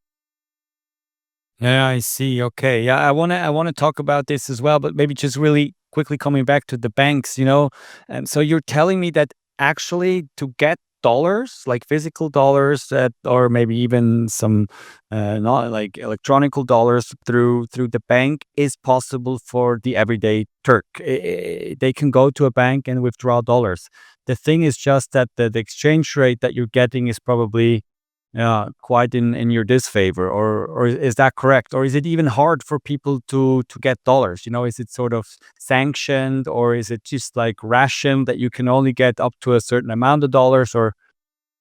Yeah, I see. Okay. Yeah, I wanna talk about this as well, but maybe just really quickly coming back to the banks, And so you're telling me that actually to get dollars, like physical dollars, or maybe even some not like electronical dollars through the bank is possible for the everyday Turk. They can go to a bank and withdraw dollars. The thing is just that the exchange rate that you're getting is probably quite in your disfavor, or is that correct? Or is it even hard for people to get dollars? Is it sort of sanctioned, or is it just like rationed that you can only get up to a certain amount of dollars, or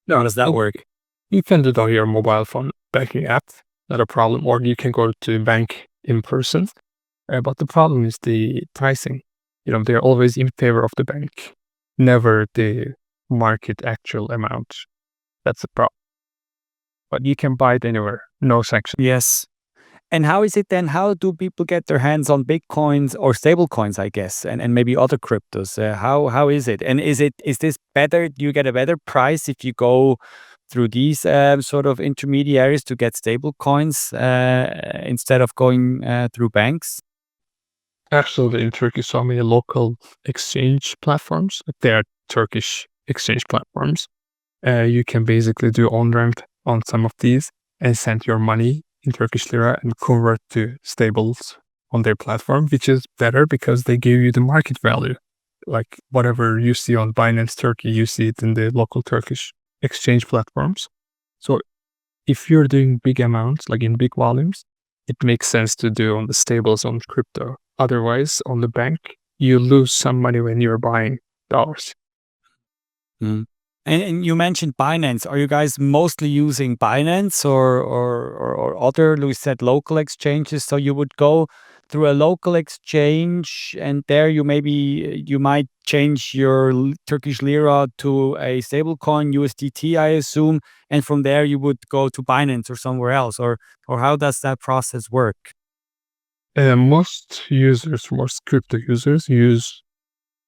No, how does that work? you can do it on your mobile phone banking app, not a problem, or you can go to bank in person. But the problem is the pricing. They're always in favor of the bank, never the market actual amount. That's the problem. But you can buy it anywhere, no sanction. Yes. And how is it then? How do people get their hands on Bitcoins or stable coins, I guess, and maybe other cryptos? How is it? And is this better? Do you get a better price if you go through these sort of intermediaries to get stable coins instead of going through banks? Absolutely, in Turkey, so many local exchange platforms. They are Turkish exchange platforms. You can basically do on-ramp on some of these and send your money in Turkish lira and convert to stables on their platform, which is better because they give you the market value. Like whatever you see on Binance Turkey, you see it in the local Turkish exchange platforms. So if you're doing big amounts, like in big volumes, it makes sense to do on the stables on crypto. Otherwise, on the bank, you lose some money when you're buying dollars. Mm. And you mentioned Binance. Are you guys mostly using Binance or other, Louis said, local exchanges? So you would go through a local exchange, and there you might change your Turkish lira to a stablecoin USDT, I assume, and from there you would go to Binance or somewhere else, or how does that process work? Most crypto users use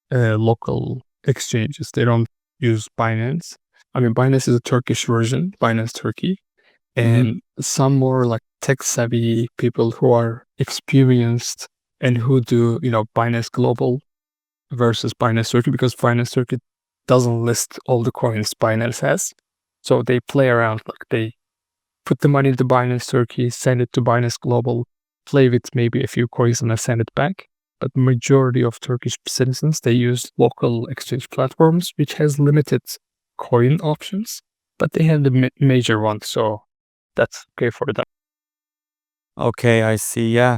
local exchanges. They don't use Binance. I mean, Binance is a Turkish version, Binance Turkey. And some more like tech-savvy people who are experienced and who do, Binance Global versus Binance Turkey, because Binance Turkey doesn't list all the coins Binance has. So they play around, like they put the money into Binance Turkey, send it to Binance Global, play with maybe a few coins and then send it back. But majority of Turkish citizens, they use local exchange platforms, which has limited coin options, but they have the major ones. So that's okay for them. Okay, I see. Yeah.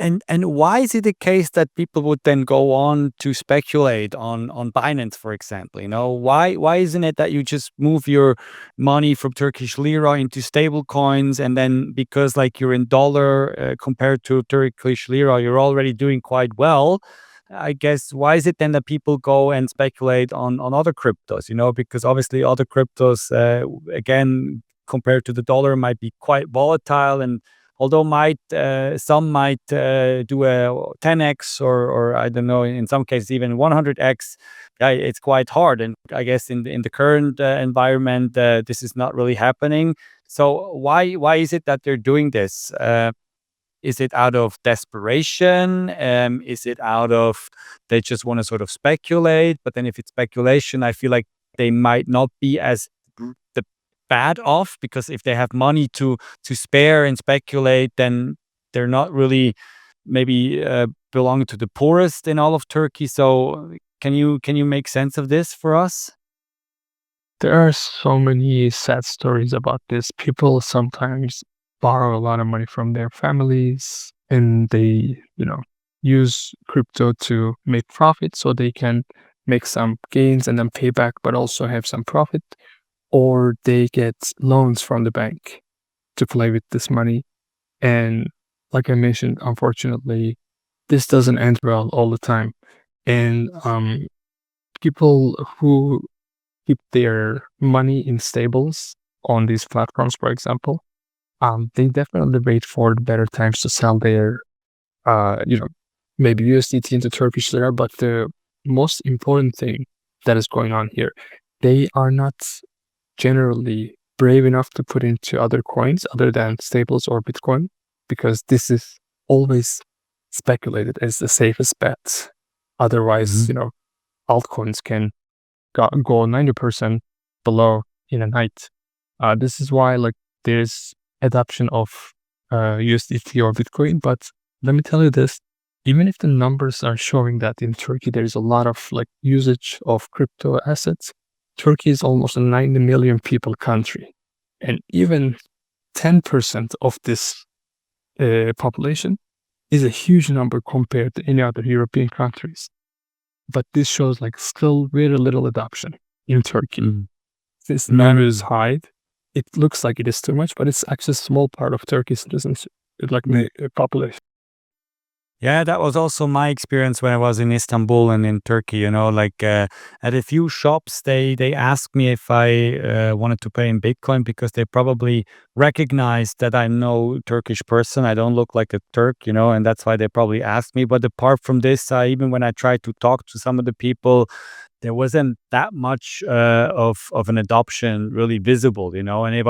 And why is it the case that people would then go on to speculate on Binance, for example? Why isn't it that you just move your money from Turkish lira into stable coins, and then because like you're in dollar compared to Turkish lira, you're already doing quite well? I guess why is it then that people go and speculate on other cryptos? Because obviously other cryptos, again, compared to the dollar, might be quite volatile, and although some might do a 10x or I don't know, in some cases even 100x, it's quite hard. And I guess in the current environment, this is not really happening. So why is it that they're doing this? Is it out of desperation? Is it out of they just want to sort of speculate? But then if it's speculation, I feel like they might not be as the bad off, because if they have money to spare and speculate, then they're not really maybe belonging to the poorest in all of Turkey. So can you make sense of this for us? There are so many sad stories about this. People sometimes borrow a lot of money from their families and they, use crypto to make profit so they can make some gains and then pay back, but also have some profit. Or they get loans from the bank to play with this money. And like I mentioned, unfortunately, this doesn't end well all the time. And people who keep their money in stables on these platforms, for example, they definitely wait for the better times to sell their, maybe USDT into Turkish lira. But the most important thing that is going on here, they are not generally brave enough to put into other coins other than stables or Bitcoin, because this is always speculated as the safest bet. Otherwise, altcoins can go 90% below in a night. This is why there's adoption of USDT or Bitcoin. But let me tell you this, even if the numbers are showing that in Turkey there's a lot of usage of crypto assets, Turkey is almost a 90 million people country. And even 10% of this population is a huge number compared to any other European countries. But this shows still very little adoption in Turkey. This number is high. It looks like it is too much, but it's actually a small part of Turkish citizens, the population. Yeah, that was also my experience when I was in Istanbul and in Turkey. At a few shops, they asked me if I wanted to pay in Bitcoin, because they probably recognized that I'm no Turkish person. I don't look like a Turk, and that's why they probably asked me. But apart from this, even when I tried to talk to some of the people, there wasn't that much of an adoption really visible, and it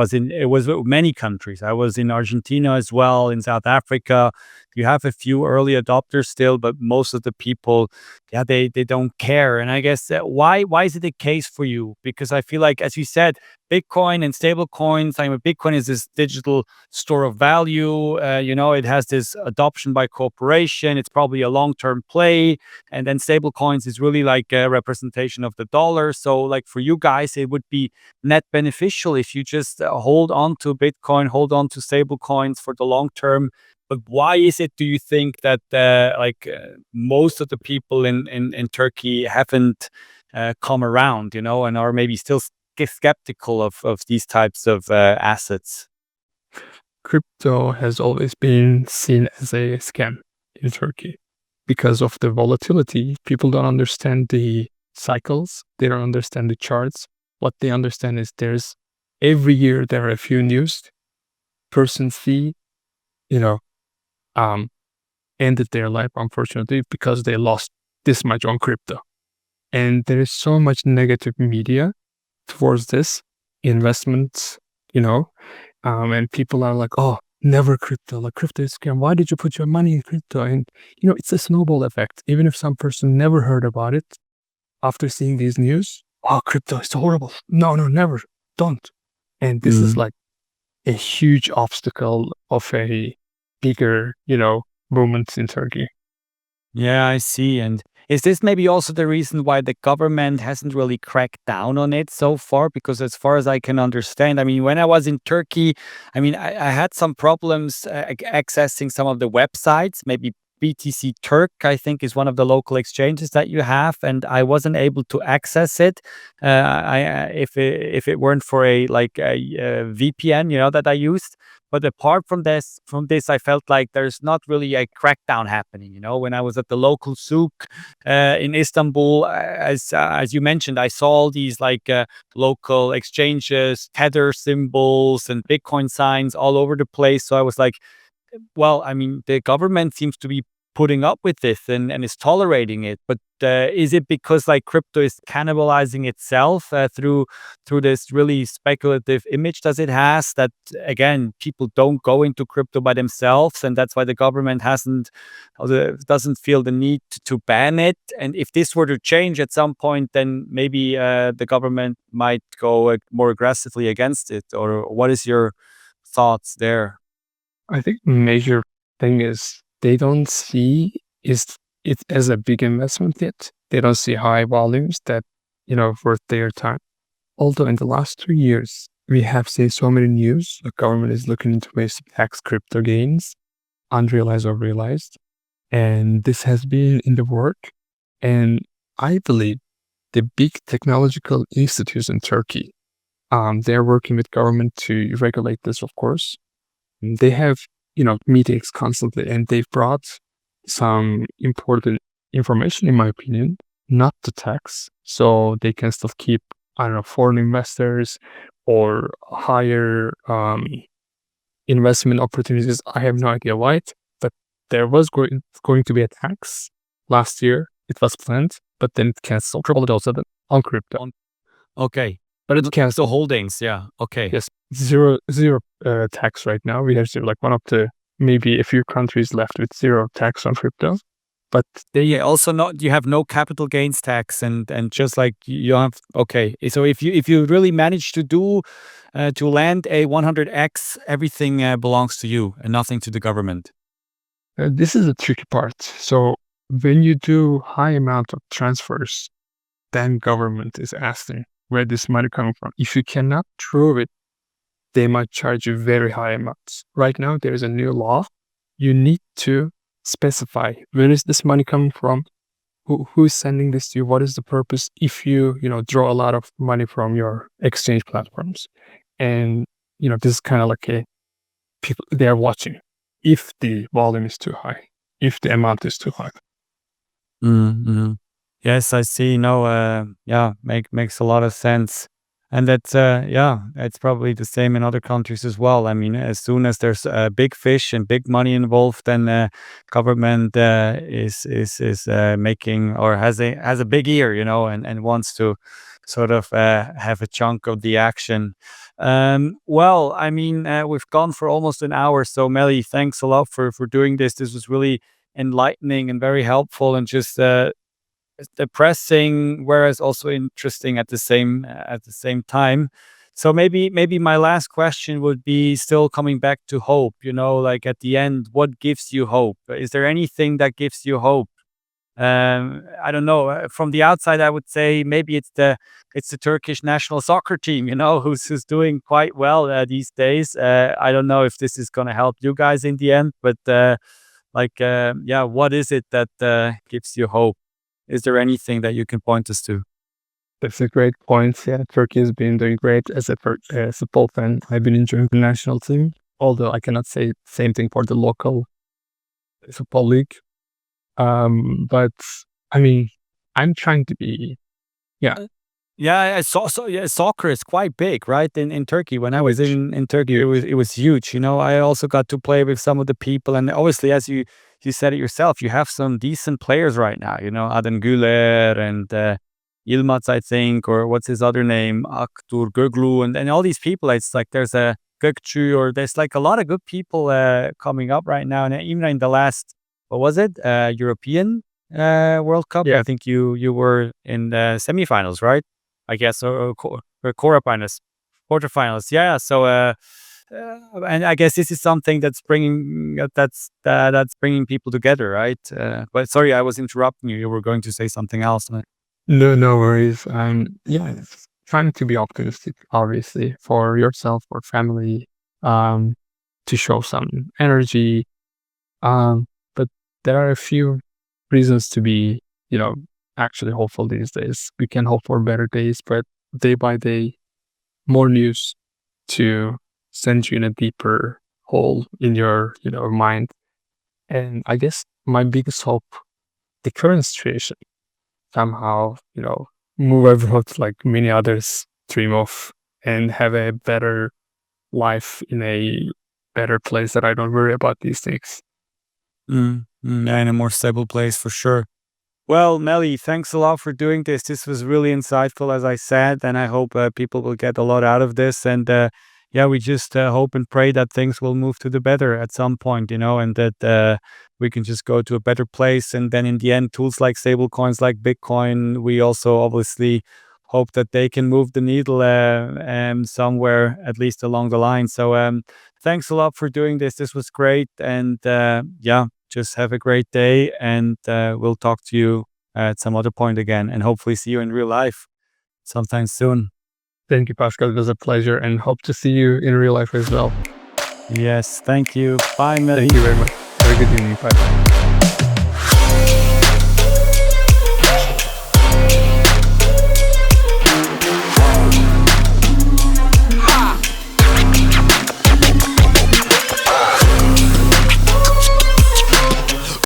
was with many countries. I was in Argentina as well, in South Africa. You have a few early adopters still, but most of the people, they don't care. And I guess why is it the case for you? Because I feel like, as you said, Bitcoin and stable coins, Bitcoin is this digital store of value. It has this adoption by corporation. It's probably a long-term play. And then stable coins is really like a representation of the dollar. So for you guys, it would be net beneficial if you just hold on to Bitcoin, hold on to stable coins for the long term. But why is it, do you think, that most of the people in Turkey haven't come around, and are maybe still skeptical of these types of assets? Crypto has always been seen as a scam in Turkey because of the volatility. People don't understand the cycles. They don't understand the charts. What they understand is every year there are a few news. Person C, ended their life, unfortunately, because they lost this much on crypto. And there is so much negative media towards this investment, And people are like, oh, never crypto, like crypto is scam. Why did you put your money in crypto? And, it's a snowball effect. Even if some person never heard about it, after seeing these news, oh, crypto is horrible. No, never. Don't. And this is like a huge obstacle of a bigger, movement in Turkey. Yeah, I see. And is this maybe also the reason why the government hasn't really cracked down on it so far? Because as far as I can understand, I mean, when I was in Turkey, I mean, I had some problems accessing some of the websites. Maybe BTC Turk, I think, is one of the local exchanges that you have, and I wasn't able to access it. If it weren't for a VPN, that I used. But apart from this, I felt like there's not really a crackdown happening. When I was at the local souk in Istanbul, as you mentioned, I saw all these local exchanges, tether symbols, and Bitcoin signs all over the place. So I was like, well, I mean, the government seems to be putting up with this and is tolerating it. But is it because crypto is cannibalizing itself through this really speculative image that it has, that again people don't go into crypto by themselves, and that's why the government doesn't feel the need to ban it? And if this were to change at some point, then maybe the government might go more aggressively against it. Or what is your thoughts there? I think the major thing is they don't see it as a big investment yet. They don't see high volumes that, worth their time. Although in the last 2 years, we have seen so many news. The government is looking into ways to tax crypto gains, unrealized or realized. And this has been in the work. And I believe the big technological institutes in Turkey, they're working with government to regulate this, of course. They have, meetings constantly, and they've brought some important information, in my opinion, not to tax, so they can still keep, I don't know, foreign investors or higher investment opportunities. I have no idea why, but there was going to be a tax last year. It was planned, but then it canceled all of a sudden on crypto. Okay. But it canceled. So holdings, yeah. Okay. Yes, zero tax right now. We have one of the maybe a few countries left with zero tax on crypto. But they also you have no capital gains tax, and just like you have. Okay, so if you really manage to land a 100x, everything belongs to you and nothing to the government. This is the tricky part. So when you do high amount of transfers, then government is asking where this money coming from. If you cannot prove it, they might charge you very high amounts. Right now, there is a new law. You need to specify where is this money coming from, who is sending this to you, what is the purpose, if you draw a lot of money from your exchange platforms. And this is kind of like people, they are watching if the volume is too high, if the amount is too high. Mm-hmm. Yes, I see. No, makes a lot of sense. And that's, it's probably the same in other countries as well. I mean, as soon as there's big fish and big money involved, then government is making, or has a big ear, and wants to sort of have a chunk of the action. Well, I mean, we've gone for almost an hour. So Melih, thanks a lot for doing this. This was really enlightening and very helpful, and just depressing, whereas also interesting at the same time. So maybe my last question would be still coming back to hope. At the end, what gives you hope? Is there anything that gives you hope? I don't know. From the outside, I would say maybe it's the Turkish national soccer team. Who's doing quite well these days. I don't know if this is going to help you guys in the end, but what is it that gives you hope? Is there anything that you can point us to? That's a great point. Yeah, Turkey has been doing great as a football fan. I've been enjoying the national team, although I cannot say the same thing for the local football league. But I mean, I'm trying to be, yeah. Yeah, I saw. So yeah, soccer is quite big, right? In Turkey, when I was in Turkey, it was huge. I also got to play with some of the people, and obviously, as you said it yourself, you have some decent players right now. Adem Güler and Yilmaz, I think, or what's his other name, Aktur Göglu, and all these people. It's like there's a picture, or there's like a lot of good people coming up right now. And even in the last, what was it? European World Cup. Yeah. I think you were in the semifinals, right? I guess, or quarterfinals, quarterfinals. Yeah. So and I guess this is something that's bringing people together, right? But sorry, I was interrupting you. You were going to say something else. No worries. Yeah, it's trying to be optimistic, obviously, for yourself or family, to show some energy. But there are a few reasons to be, actually hopeful these days. We can hope for better days, but day by day, more news to send you in a deeper hole in your, mind. And I guess my biggest hope, the current situation, somehow, move everyone like many others dream of and have a better life in a better place that I don't worry about these things. And a more stable place for sure. Well, Melih, thanks a lot for doing this. This was really insightful, as I said, and I hope people will get a lot out of this. And yeah, we just hope and pray that things will move to the better at some point, and that we can just go to a better place. And then in the end, tools like stablecoins, like Bitcoin, we also obviously hope that they can move the needle somewhere, at least along the line. So thanks a lot for doing this. This was great. And yeah, just have a great day. And we'll talk to you at some other point again, and hopefully see you in real life sometime soon. Thank you, Pascal. It was a pleasure, and hope to see you in real life as well. Yes, thank you. Bye, Melih. Thank you very much. Have a good evening. Bye.